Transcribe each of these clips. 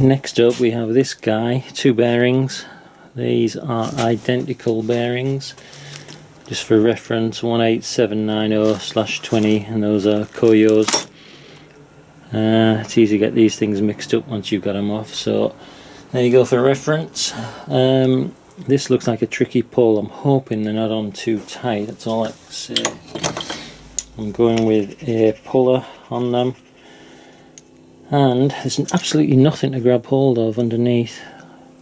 Next up we have this guy, two bearings. These are identical bearings, just for reference, 18790/20, and those are Koyos. It's easy to get these things mixed up once you've got them off, so there you go for reference. This looks like a tricky pull. I'm hoping they're not on too tight, that's all I can say. I'm going with a puller on them, and there's absolutely nothing to grab hold of underneath.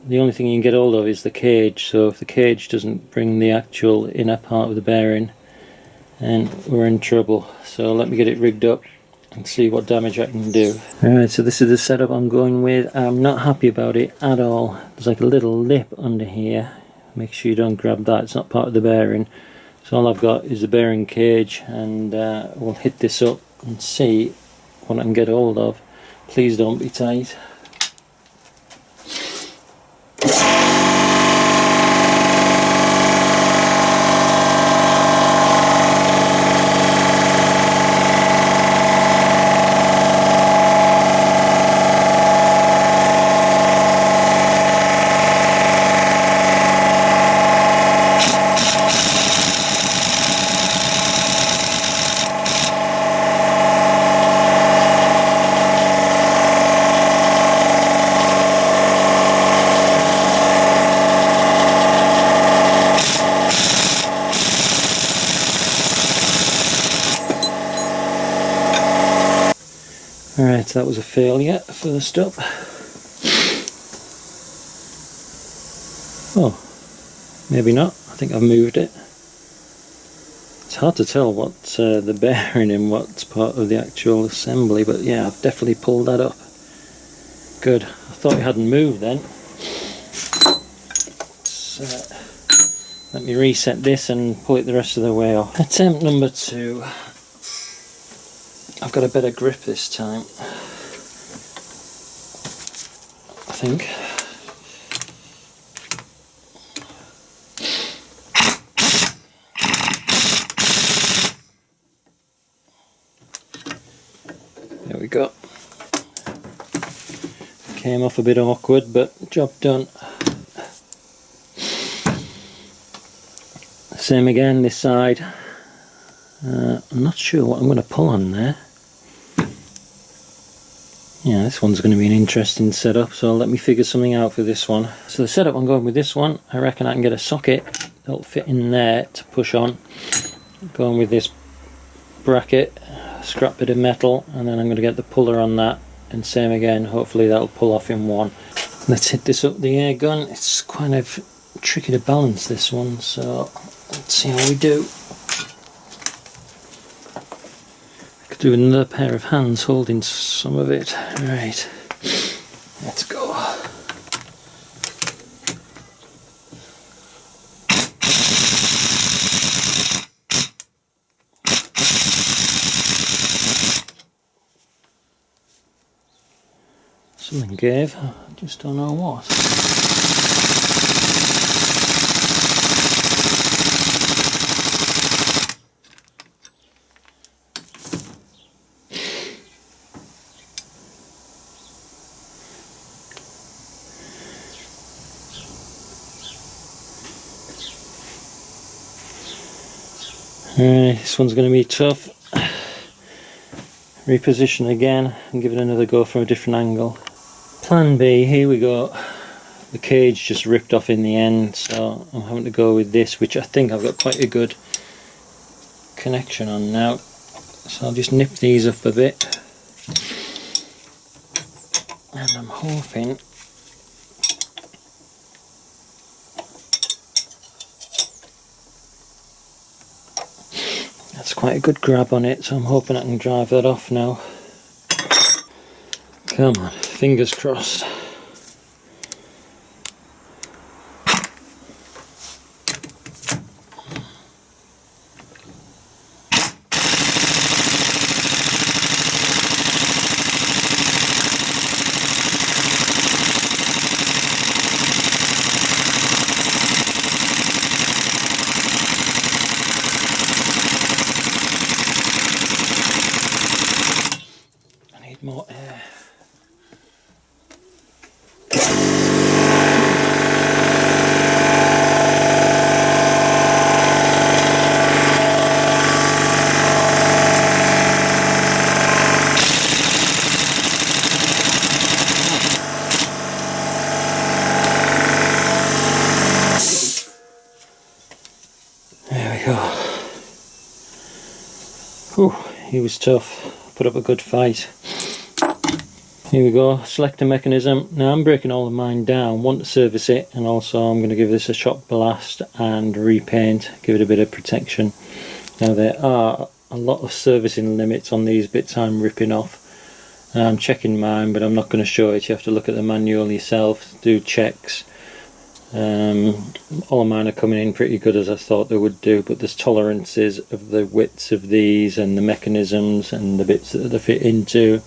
The only thing you can get hold of is the cage, so if the cage doesn't bring the actual inner part of the bearing, then we're in trouble. So let me get it rigged up and see what damage I can do. Alright, so this is the setup I'm going with. I'm not happy about it at all. There's like a little lip under here. Make sure you don't grab that, it's not part of the bearing. So all I've got is the bearing cage, and we'll hit this up and see what I can get hold of. Please don't be tight. Alright, so that was a failure, first up. Oh, maybe not. I think I've moved it. It's hard to tell what's the bearing and what's part of the actual assembly, but yeah, I've definitely pulled that up. Good. I thought it hadn't moved then. So, let me reset this and pull it the rest of the way off. Attempt number 2. I've got a better grip this time, I think. There we go. Came off a bit awkward, but job done. Same again this side. I'm not sure what I'm going to pull on there. Yeah, this one's going to be an interesting setup, so let me figure something out for this one. So the setup I'm going with this one, I reckon I can get a socket that'll fit in there to push on. Going with this bracket, scrap bit of metal, and then I'm going to get the puller on that, and same again, hopefully that'll pull off in one. Let's hit this up the air gun. It's kind of tricky to balance this one, so let's see how we do. Do another pair of hands holding some of it. Right, let's go. Something gave, I just don't know what. Alright, this one's going to be tough. Reposition again and give it another go from a different angle. Plan B, here we go. The cage just ripped off in the end, so I'm having to go with this, which I think I've got quite a good connection on now. So I'll just nip these up a bit. And I'm hoping that's quite a good grab on it, so I'm hoping I can drive that off now. Come on, fingers crossed. More air. he was tough, put up a good fight. Here we go, select the mechanism. Now I'm breaking all of mine down, want to service it, and also I'm going to give this a shot blast and repaint, give it a bit of protection. Now there are a lot of servicing limits on these bits I'm ripping off. I'm checking mine, but I'm not going to show it. You have to look at the manual yourself, do checks. All of mine are coming in pretty good as I thought they would do, but there's tolerances of the widths of these and the mechanisms and the bits that they fit into.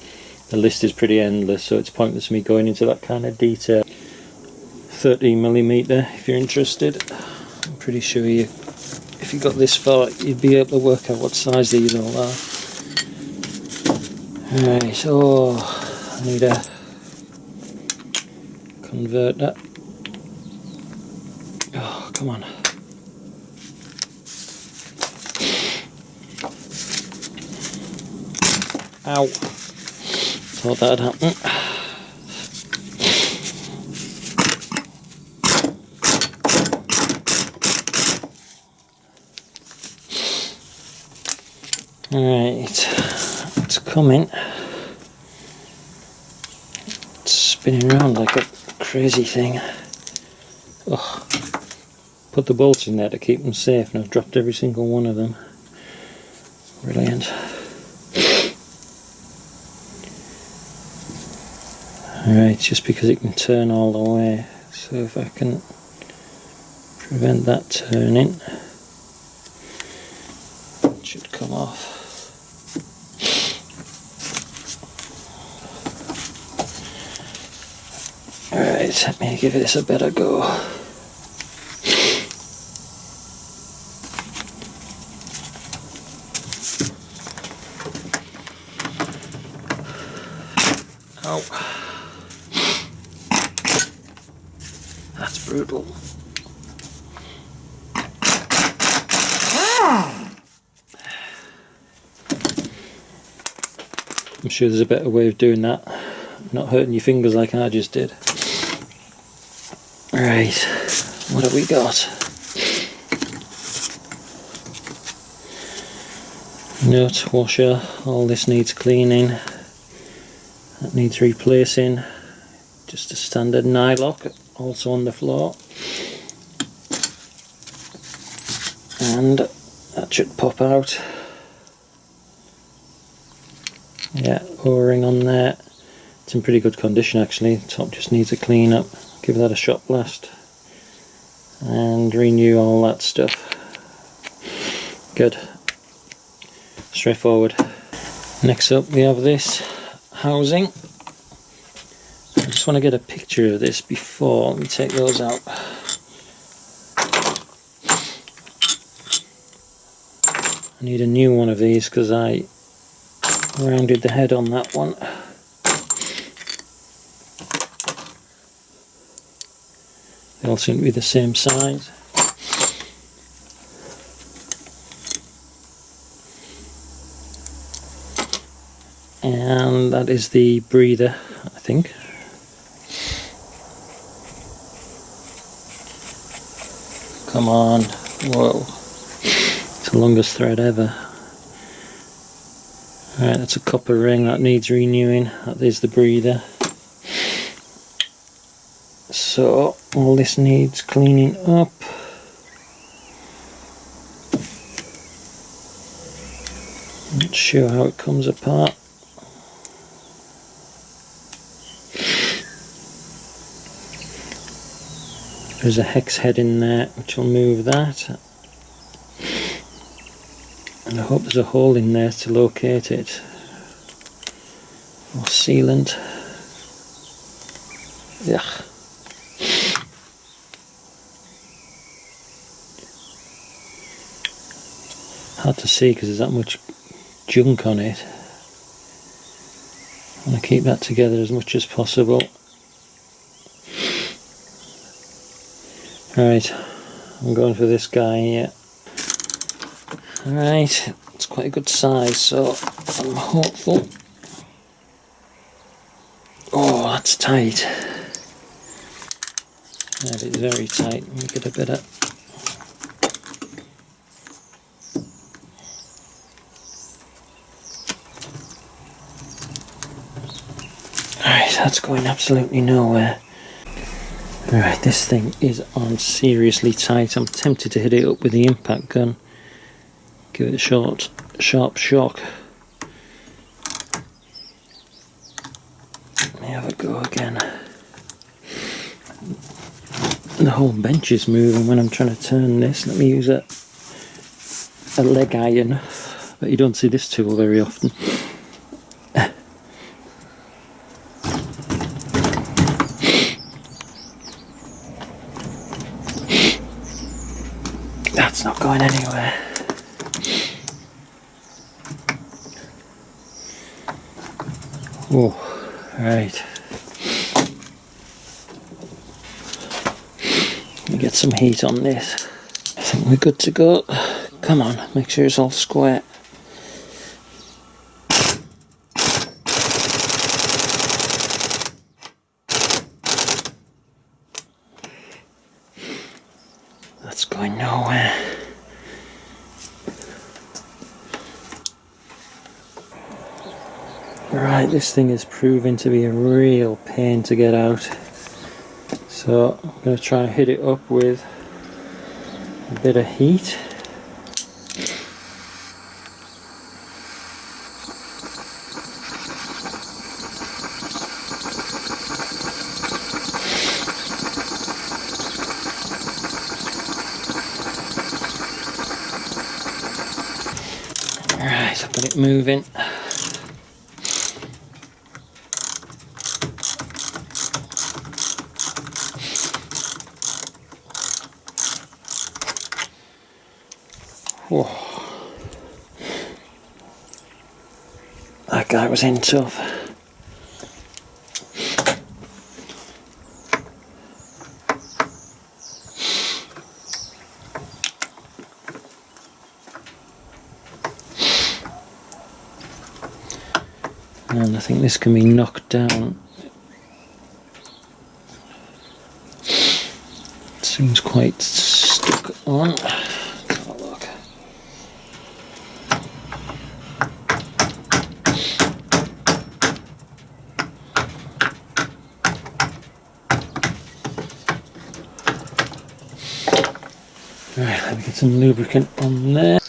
The list is pretty endless, so it's pointless me going into that kind of detail. 13mm if you're interested. I'm pretty sure if you got this far you'd be able to work out what size these all are. Right, so I need a converter. Oh, come on. Ow. Thought that'd happen. Right, it's coming. It's spinning around like a crazy thing. Oh, put the bolts in there to keep them safe, and I've dropped every single one of them. Brilliant. Alright, just because it can turn all the way, so if I can prevent that turning, it should come off. Alright, let me give this a better go. Ow. That's brutal. I'm sure there's a better way of doing that, not hurting your fingers like I just did. Right, what have we got? Nut washer, all this needs cleaning. That needs replacing. Just a standard nylock, also on the floor. And that should pop out. Yeah, O-ring on there. It's in pretty good condition actually. The top just needs a clean up. Give that a shot blast. And renew all that stuff. Good. Straightforward. Next up we have this housing. I just want to get a picture of this before. Let me take those out. I need a new one of these because I rounded the head on that one. They all seem to be the same size. And that is the breather, I think. Come on. Whoa. It's the longest thread ever. Alright, that's a copper ring that needs renewing. That is the breather. So all this needs cleaning up. Not sure how it comes apart. There's a hex head in there which will move that. And I hope there's a hole in there to locate it. Or sealant. Yuck. Hard to see because there's that much junk on it. I want to keep that together as much as possible. Right, I'm going for this guy here. Alright, it's quite a good size, so I'm hopeful. Oh, that's tight. That is very tight. Let me get a bit of. Alright, that's going absolutely nowhere. Alright, this thing is on seriously tight. I'm tempted to hit it up with the impact gun. Give it a short, sharp shock. Let me have a go again. The whole bench is moving when I'm trying to turn this. Let me use a leg iron, but you don't see this tool very often. That's not going anywhere. Oh, right. Let me get some heat on this. I think we're good to go. Come on, make sure it's all square. That's going nowhere. Right, this thing is proving to be a real pain to get out. So I'm going to try and hit it up with a bit of heat. Right, I've got it moving. Whoa. That guy was in tough. And I think this can be knocked down. It seems quite stuck on. Let's have a look. Right, let me get some lubricant on there.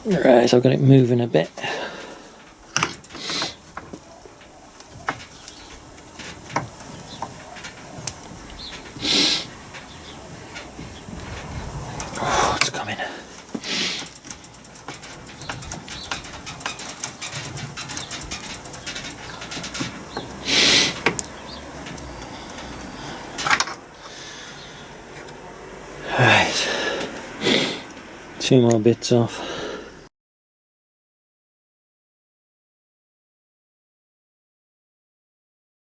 Right, so I've got it moving a bit. Oh, it's coming. Right, 2 more bits off.